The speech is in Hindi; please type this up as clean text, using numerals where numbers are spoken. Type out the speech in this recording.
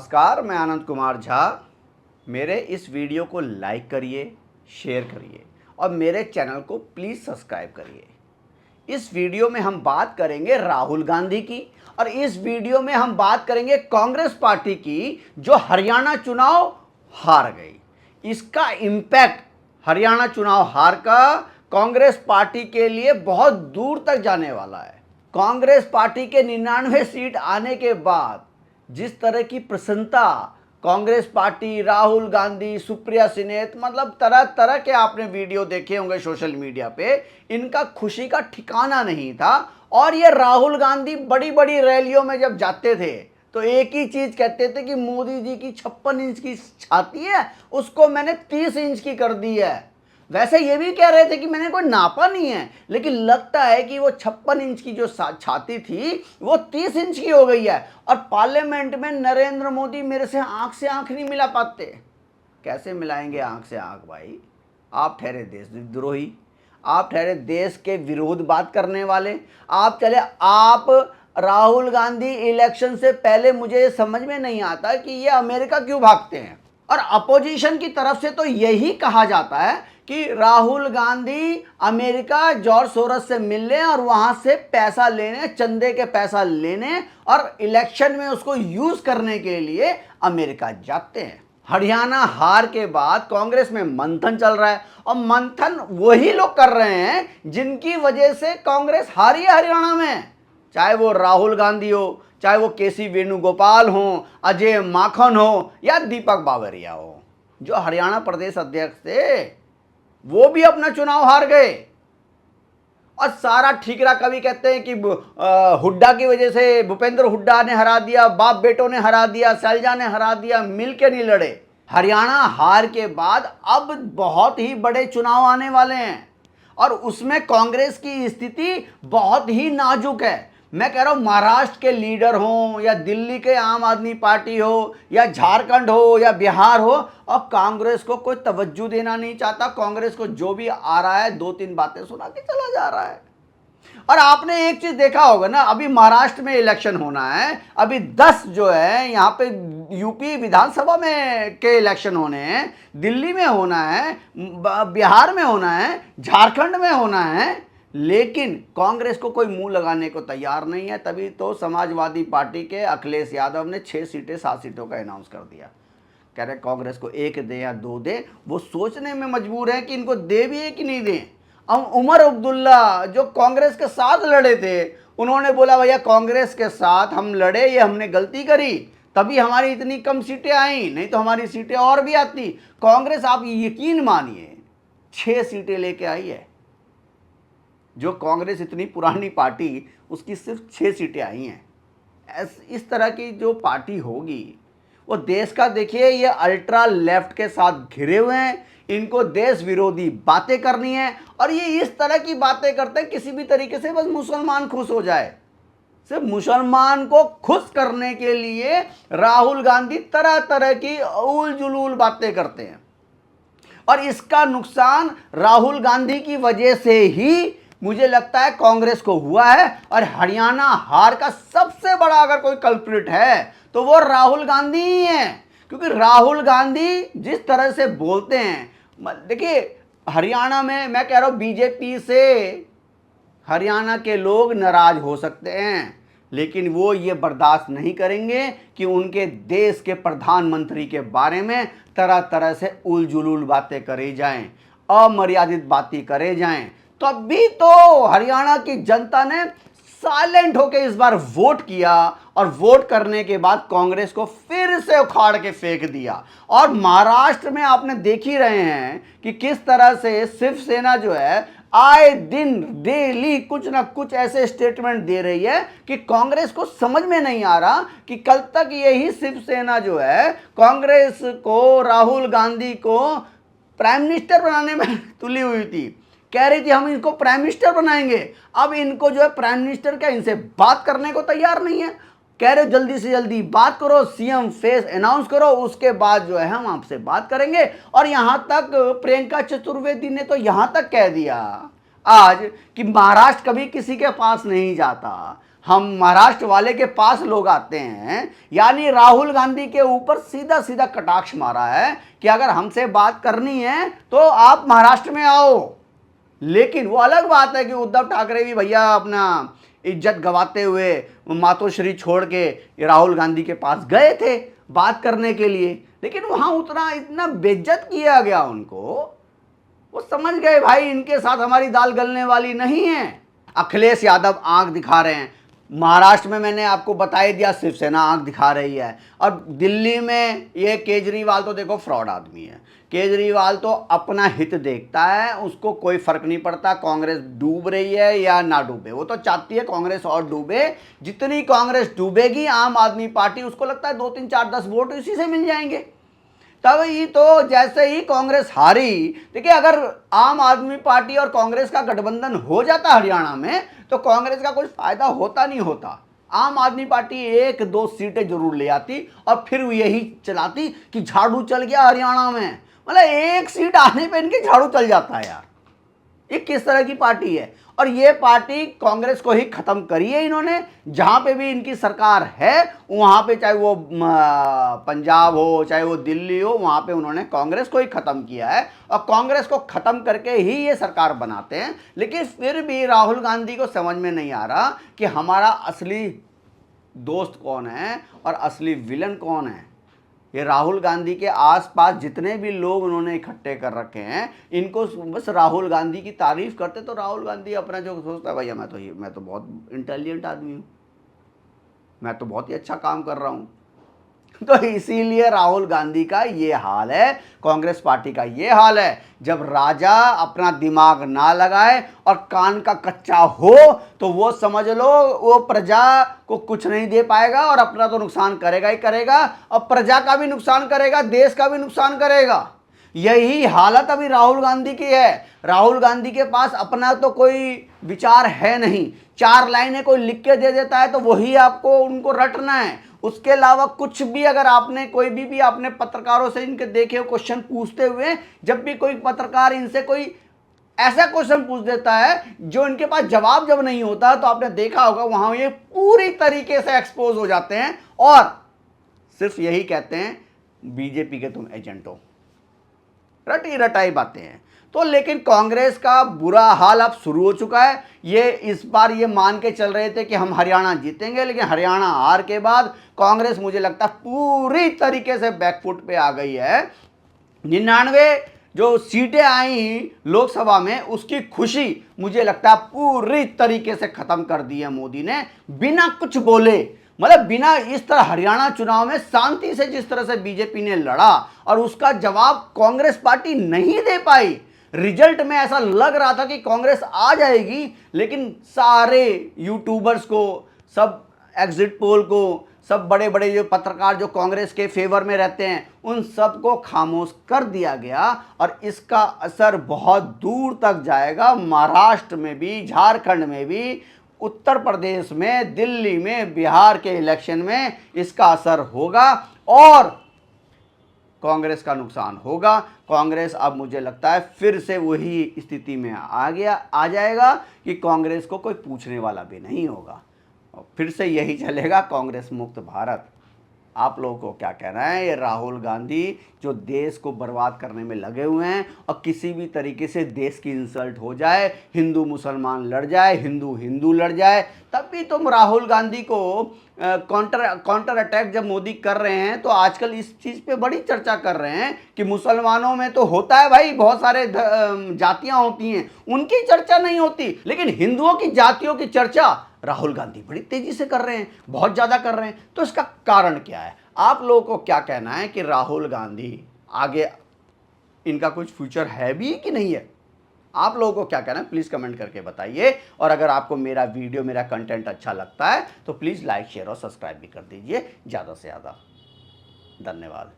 नमस्कार, मैं आनंद कुमार झा। मेरे इस वीडियो को लाइक करिए, शेयर करिए और मेरे चैनल को प्लीज़ सब्सक्राइब करिए। इस वीडियो में हम बात करेंगे राहुल गांधी की और इस वीडियो में हम बात करेंगे कांग्रेस पार्टी की जो हरियाणा चुनाव हार गई। इसका इम्पैक्ट हरियाणा चुनाव हार का कांग्रेस पार्टी के लिए बहुत दूर तक जाने वाला है। कांग्रेस पार्टी के 99 सीट आने के बाद जिस तरह की प्रसन्नता कांग्रेस पार्टी, राहुल गांधी, सुप्रिया सिनेत, मतलब तरह तरह के आपने वीडियो देखे होंगे सोशल मीडिया पे, इनका खुशी का ठिकाना नहीं था। और ये राहुल गांधी बड़ी बड़ी रैलियों में जब जाते थे तो एक ही चीज कहते थे कि मोदी जी की 56 इंच की छाती है, उसको मैंने 30 इंच की कर दी है। वैसे ये भी कह रहे थे कि मैंने कोई नापा नहीं है, लेकिन लगता है कि वो 56 इंच की जो छाती थी वो 30 इंच की हो गई है। और पार्लियामेंट में नरेंद्र मोदी मेरे से आंख नहीं मिला पाते। कैसे मिलाएंगे आंख से आंख भाई? आप ठहरे देशद्रोही, आप ठहरे देश के विरोध बात करने वाले। आप राहुल गांधी इलेक्शन से पहले मुझे समझ में नहीं आता कि ये अमेरिका क्यों भागते हैं। और अपोजिशन की तरफ से तो यही कहा जाता है कि Rahul Gandhi America George Soros से मिलने और वहां से पैसा लेने, चंदे के पैसा लेने और इलेक्शन में उसको यूज करने के लिए अमेरिका जाते हैं। हरियाणा हार के बाद कांग्रेस में मंथन चल रहा है और मंथन वही लोग कर रहे हैं जिनकी वजह से कांग्रेस हारी है हरियाणा में। चाहे वो राहुल गांधी हो, चाहे वो केसी वेणुगोपाल हो, अजय माखन हो या दीपक बावरिया हो, जो हरियाणा प्रदेश अध्यक्ष थे वो भी अपना चुनाव हार गए। और सारा ठीकरा कभी कहते हैं कि हुड्डा की वजह से, भूपेंद्र हुड्डा ने हरा दिया, बाप बेटों ने हरा दिया, शैलजा ने हरा दिया, मिलके नहीं लड़े। हरियाणा हार के बाद अब बहुत ही बड़े चुनाव आने वाले हैं और उसमें कांग्रेस की स्थिति बहुत ही नाजुक है। मैं कह रहा हूं महाराष्ट्र के लीडर हो या दिल्ली के आम आदमी पार्टी हो या झारखंड हो या बिहार हो, और कांग्रेस को कोई तवज्जो देना नहीं चाहता। कांग्रेस को जो भी आ रहा है 2-3 बातें सुना के चला जा रहा है। और आपने एक चीज देखा होगा ना, अभी महाराष्ट्र में इलेक्शन होना है, अभी 10 जो है यहाँ पे यूपी विधानसभा में के इलेक्शन होने हैं, दिल्ली में होना है, बिहार में होना है, झारखंड में होना है, लेकिन कांग्रेस को कोई मुंह लगाने को तैयार नहीं है। तभी तो समाजवादी पार्टी के अखिलेश यादव ने 6 सीटें 7 सीटों का अनाउंस कर दिया। कह रहे कांग्रेस को 1 दे या 2 दे, वो सोचने में मजबूर है कि इनको दे भी है कि नहीं दे। अब उमर अब्दुल्ला जो कांग्रेस के साथ लड़े थे, उन्होंने बोला भैया कांग्रेस के साथ हम लड़े, ये हमने गलती करी, तभी हमारी इतनी कम सीटें आई, नहीं तो हमारी सीटें और भी आती। कांग्रेस, आप यकीन मानिए, 6 सीटें लेके आई है। जो कांग्रेस इतनी पुरानी पार्टी, उसकी सिर्फ 6 सीटें आई हैं। इस तरह की जो पार्टी होगी वो देश का, देखिए ये अल्ट्रा लेफ्ट के साथ घिरे हुए हैं, इनको देश विरोधी बातें करनी है और ये इस तरह की बातें करते हैं किसी भी तरीके से बस मुसलमान खुश हो जाए। सिर्फ मुसलमान को खुश करने के लिए राहुल गांधी तरह तरह की उल जुलूल बातें करते हैं और इसका नुकसान राहुल गांधी की वजह से ही मुझे लगता है कांग्रेस को हुआ है। और हरियाणा हार का सबसे बड़ा अगर कोई कल्प्रिट है तो वो राहुल गांधी ही है, क्योंकि राहुल गांधी जिस तरह से बोलते हैं, देखिए हरियाणा में मैं कह रहा हूं बीजेपी से हरियाणा के लोग नाराज हो सकते हैं, लेकिन वो ये बर्दाश्त नहीं करेंगे कि उनके देश के प्रधानमंत्री के बारे में तरह तरह से उल जुलूल बातें करे जाएं, अमर्यादित बातें करे जाएं। तो अभी तो हरियाणा की जनता ने साइलेंट होकर इस बार वोट किया और वोट करने के बाद कांग्रेस को फिर से उखाड़ के फेंक दिया। और महाराष्ट्र में आपने देख ही रहे हैं कि किस तरह से शिवसेना जो है आए दिन डेली कुछ ना कुछ ऐसे स्टेटमेंट दे रही है कि कांग्रेस को समझ में नहीं आ रहा कि कल तक यही शिवसेना जो है कांग्रेस को, राहुल गांधी को प्राइम मिनिस्टर बनाने में तुली हुई थी, कह रही थी हम इनको प्राइम मिनिस्टर बनाएंगे। अब इनको जो है प्राइम मिनिस्टर क्या, इनसे बात करने को तैयार नहीं है। कह रहे जल्दी से जल्दी बात करो, सीएम फेस अनाउंस करो, उसके बाद जो है हम आपसे बात करेंगे। और यहां तक प्रियंका चतुर्वेदी ने तो यहां तक कह दिया आज कि महाराष्ट्र कभी किसी के पास नहीं जाता, हम महाराष्ट्र वाले के पास लोग आते हैं, यानी राहुल गांधी के ऊपर सीधा सीधा कटाक्ष मारा है कि अगर हमसे बात करनी है तो आप महाराष्ट्र में आओ। लेकिन वो अलग बात है कि उद्धव ठाकरे भी भैया अपना इज्जत गंवाते हुए मातोश्री छोड़ के राहुल गांधी के पास गए थे बात करने के लिए, लेकिन वहां उतना इतना बेइज्जत किया गया उनको, वो समझ गए भाई इनके साथ हमारी दाल गलने वाली नहीं है। अखिलेश यादव आंख दिखा रहे हैं, महाराष्ट्र में मैंने आपको बता ही दिया शिवसेना आंख दिखा रही है, और दिल्ली में ये केजरीवाल तो देखो फ्रॉड आदमी है। केजरीवाल तो अपना हित देखता है, उसको कोई फर्क नहीं पड़ता कांग्रेस डूब रही है या ना डूबे, वो तो चाहती है कांग्रेस और डूबे। जितनी कांग्रेस डूबेगी आम आदमी पार्टी, उसको लगता है 2 3 4 10 वोट इसी से मिल जाएंगे। तब ही तो जैसे ही कांग्रेस हारी, देखिए अगर आम आदमी पार्टी और कांग्रेस का गठबंधन हो जाता हरियाणा में तो कांग्रेस का कुछ फायदा होता नहीं होता। आम आदमी पार्टी 1-2 सीटें जरूर ले आती और फिर यही चलाती कि झाड़ू चल गया हरियाणा में, मतलब 1 सीट आने पे इनके झाड़ू चल जाता है यार। ये किस तरह की पार्टी है? और ये पार्टी कांग्रेस को ही खत्म करी है इन्होंने। जहां पे भी इनकी सरकार है वहां पे, चाहे वो पंजाब हो चाहे वो दिल्ली हो, वहां पे उन्होंने कांग्रेस को ही खत्म किया है और कांग्रेस को खत्म करके ही ये सरकार बनाते हैं। लेकिन फिर भी राहुल गांधी को समझ में नहीं आ रहा कि हमारा असली दोस्त कौन है और असली विलन कौन है। ये राहुल गांधी के आसपास जितने भी लोग उन्होंने इकट्ठे कर रखे हैं, इनको बस राहुल गांधी की तारीफ करते, तो राहुल गांधी अपना जो सोचता है भैया मैं तो बहुत इंटेलिजेंट आदमी हूँ, मैं तो बहुत ही अच्छा काम कर रहा हूँ। तो इसीलिए राहुल गांधी का ये हाल है, कांग्रेस पार्टी का ये हाल है। जब राजा अपना दिमाग ना लगाए और कान का कच्चा हो तो वो समझ लो वो प्रजा को कुछ नहीं दे पाएगा और अपना तो नुकसान करेगा ही करेगा और प्रजा का भी नुकसान करेगा, देश का भी नुकसान करेगा। यही हालत अभी राहुल गांधी की है। राहुल गांधी के पास अपना तो कोई विचार है नहीं, 4 लाइनें कोई लिख के दे देता है तो वही आपको उनको रटना है। उसके अलावा कुछ भी अगर आपने कोई भी आपने पत्रकारों से इनके देखे हो क्वेश्चन पूछते हुए, जब भी कोई पत्रकार इनसे कोई ऐसा क्वेश्चन पूछ देता है जो इनके पास जवाब जब नहीं होता, तो आपने देखा होगा वहां ये पूरी तरीके से एक्सपोज हो जाते हैं और सिर्फ यही कहते हैं बीजेपी के तुम एजेंट हो, रटी रटाई बातें हैं। तो लेकिन कांग्रेस का बुरा हाल अब शुरू हो चुका है। ये इस बार ये मान के चल रहे थे कि हम हरियाणा जीतेंगे, लेकिन हरियाणा हार के बाद कांग्रेस मुझे लगता है पूरी तरीके से बैकफुट पे आ गई है। 99 जो सीटें आई लोकसभा में, उसकी खुशी मुझे लगता है पूरी तरीके से खत्म कर दी है मोदी ने, बिना कुछ बोले। मतलब बिना इस तरह हरियाणा चुनाव में शांति से जिस तरह से बीजेपी ने लड़ा और उसका जवाब कांग्रेस पार्टी नहीं दे पाई। रिजल्ट में ऐसा लग रहा था कि कांग्रेस आ जाएगी, लेकिन सारे यूट्यूबर्स को, सब एग्जिट पोल को, सब बड़े बड़े जो पत्रकार जो कांग्रेस के फेवर में रहते हैं, उन सबको खामोश कर दिया गया और इसका असर बहुत दूर तक जाएगा। महाराष्ट्र में भी, झारखंड में भी, उत्तर प्रदेश में, दिल्ली में, बिहार के इलेक्शन में इसका असर होगा और कांग्रेस का नुकसान होगा। कांग्रेस अब मुझे लगता है फिर से वही स्थिति में आ जाएगा कि कांग्रेस को कोई पूछने वाला भी नहीं होगा और फिर से यही चलेगा, कांग्रेस मुक्त भारत। आप लोगों को क्या कहना है? ये राहुल गांधी जो देश को बर्बाद करने में लगे हुए हैं और किसी भी तरीके से देश की इंसल्ट हो जाए, हिंदू मुसलमान लड़ जाए, हिंदू हिंदू लड़ जाए, तब भी तुम राहुल गांधी को काउंटर अटैक जब मोदी कर रहे हैं तो आजकल इस चीज़ पे बड़ी चर्चा कर रहे हैं कि मुसलमानों में तो होता है भाई, बहुत सारे जातियां होती हैं, उनकी चर्चा नहीं होती, लेकिन हिंदुओं की जातियों की चर्चा राहुल गांधी बड़ी तेजी से कर रहे हैं, बहुत ज़्यादा कर रहे हैं। तो इसका कारण क्या है? आप लोगों को क्या कहना है कि राहुल गांधी आगे इनका कुछ फ्यूचर है भी कि नहीं है? आप लोगों को क्या कहना है प्लीज़ कमेंट करके बताइए। और अगर आपको मेरा वीडियो, मेरा कंटेंट अच्छा लगता है तो प्लीज़ लाइक, शेयर और सब्सक्राइब भी कर दीजिए ज़्यादा से ज़्यादा। धन्यवाद।